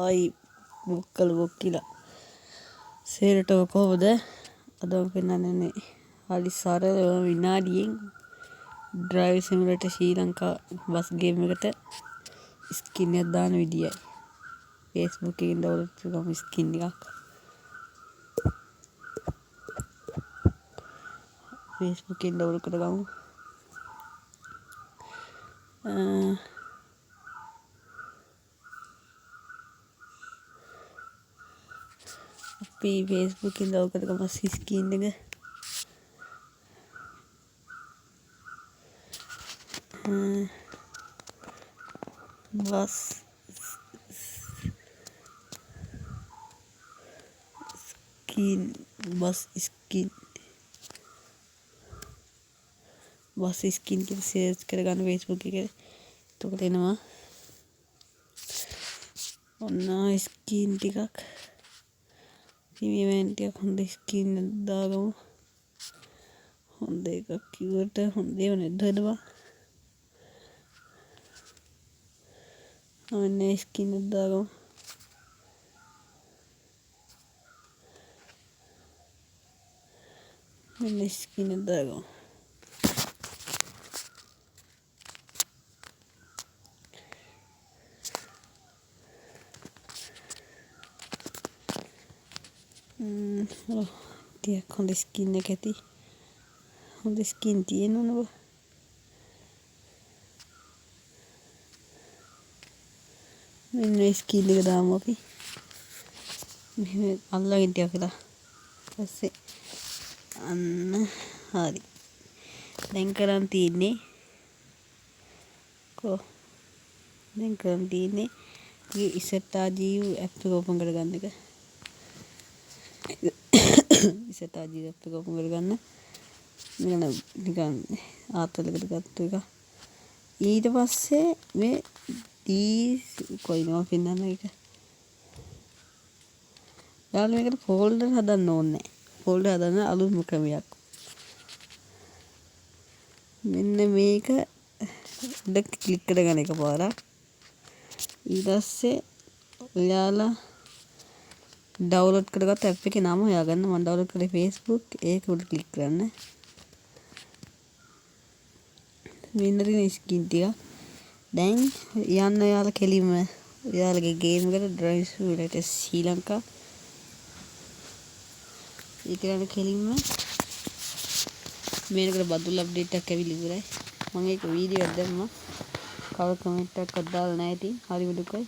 ආයි මොක්කලා සේරට කොහොමද අද මම පෙන්නන්නේ හරි සරල විනාඩියෙන් drive simulator ශ්‍රී ලංකා බස් ගේම් එකට ස්කින් එකක් දාන විදියයි Facebook එකෙන් ඩවුන්ලෝඩ් කරගමු ස්කින් එකක් Facebook එකෙන් ඩවුන්ලෝඩ් කරගමු අපි Facebook එකෙන් ඩවුන්ලෝඩ් කරගමු ස්කින් එක bus skin කියලා සර්ච් කරගන්න Facebook එකේ එතකොට එනවා ඔන්න ස්කින් ටිකක් ඉවෙන්ට් එකක් හොඳ ස්කින් දාගමු හොඳ එකක් කිව්වට හොඳ ඒවා නැද්ද හදවා ඔන්න ස්කින් එක දාගමු ඔන්න ස්කින් එක දාගමු ටිකක් හොඳ ස්කින් එක ඇති හොඳ ස්කින් තියෙනවනේ මෙන්න ස්කින් එක දාමු අපි මෙහෙම අල්ලගෙන ටිකක් වෙලා ඊපස්සේ අන්න හරි දැන් කරන් තියෙන්නේ මේ ඉසටාජීව් ඇප් එක ඕපන් කරගන්න එක ඉසටාජීව් ඇප් එක ඕපන් කරගන්න නිකන් ආතලකට ගත්ත එක ඊට පස්සේ මේ කොයිනවා පෙන්නන්න එක යාළුවා මේකට ෆෝල්ඩර් හදන්න ඕනේ ෆෝල්ඩර් හදන්න අලුත්ම ක්‍රමයක් මෙන්න මේක උඩ ක්ලික් කරගන්න එකපාරක් ඊට පස්සේ ඔයාලා ඩවුන්ලෝඩ් කරගත්ත ඇප් එකේ නම හොයාගන්න මම ඩවුන්ලෝඩ් කරේ Facebook ඒක උඩ ක්ලික් කරන්න මෙන්න තියෙන ස්කින් ටික දැන් යන්න ඔයාලා කෙලින්ම ඔයාලගේ ගේම් එකට drive simulator ශ්‍රී ලංකා ඒක යන කෙලින්ම මේකට බදුල් අප්ඩේට් එකක් ඇවිල්ලා ඉවරයි මම ඒක වීඩියෝ එකක් දැම්මා කවර කමෙන්ට් එකක් දාලා නැහැ ඉතින් හරි විදුකයි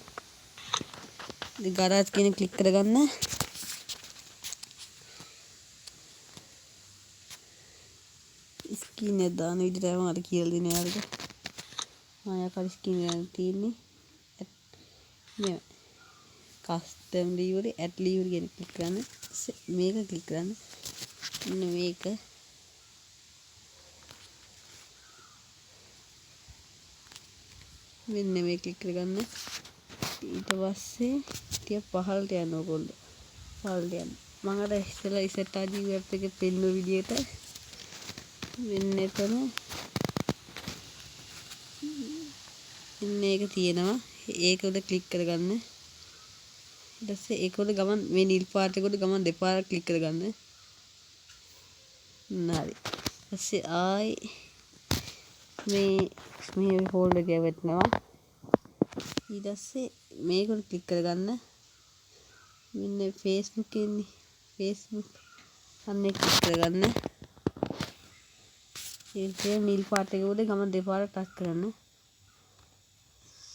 ඉතින් ගරාජ් කියන ක්ලික් කරගන්න ස්කින් එක දාන විදිහට මම කියලා දෙන යාළුවා මායාකාරී ස්කින් එක තියෙන්නේ මේ කස්ටම් ලිවරි ඇඩ් ලිවරි කියන ක්ලික් කරන්න මේක ක්ලික් කරන්න මෙන්න මේක මෙන්න මේක ක්ලික් කරගන්න ඊට පස්සේ ටික පහළට යන්න ඕගොල්ලෝ පහළට යන්න මම අර ඉස්සෙල්ලා ඉසටාජීව් ඇප් එකේ පෙන්නු විදියට මෙන්න එතන මේක තියෙනවා ඒක උඩ ක්ලික් කරගන්න ඊට පස්සේ ඒක උඩ ගමන් මේ නිල් පාට එක උඩ ගමන් දෙපාරක් ක්ලික් කරගන්න හරි ඊපස්සේ ආයි මේ ෆෝල්ඩර් එක වැටෙනවා ඊට පස්සේ මේක උඩ ක්ලික් කරගන්න මෙන්න Facebook එකේ Facebook අන්න ඒක ක්ලික් කරගන්න ඒ නිල් පාට එක උඩ ගමන් දෙපාරක් ටච් කරන්න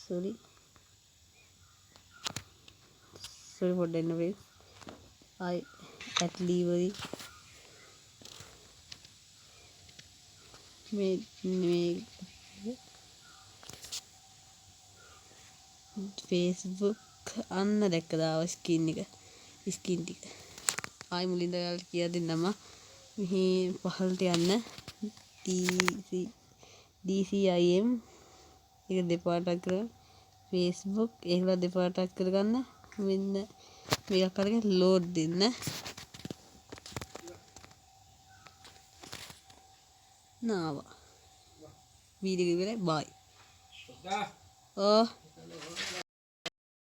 sorry පොඩ්ඩක් ඉන්න වෙයි I at livery මේ Facebook අන්න දැක්කද ආව ස්කින් ටික ආයි මුලින්ද ඔයාලට කියලා දෙන්නම මෙහි පහළට යන්න DCIM ඒක දෙපාරක් කරලා Facebook ඒකලා දෙපාරක් කරගන්න මෙන්න මේක අරගෙන ලෝඩ් දෙන්න නාවා වීඩියෝ එක ඉවරයි බයි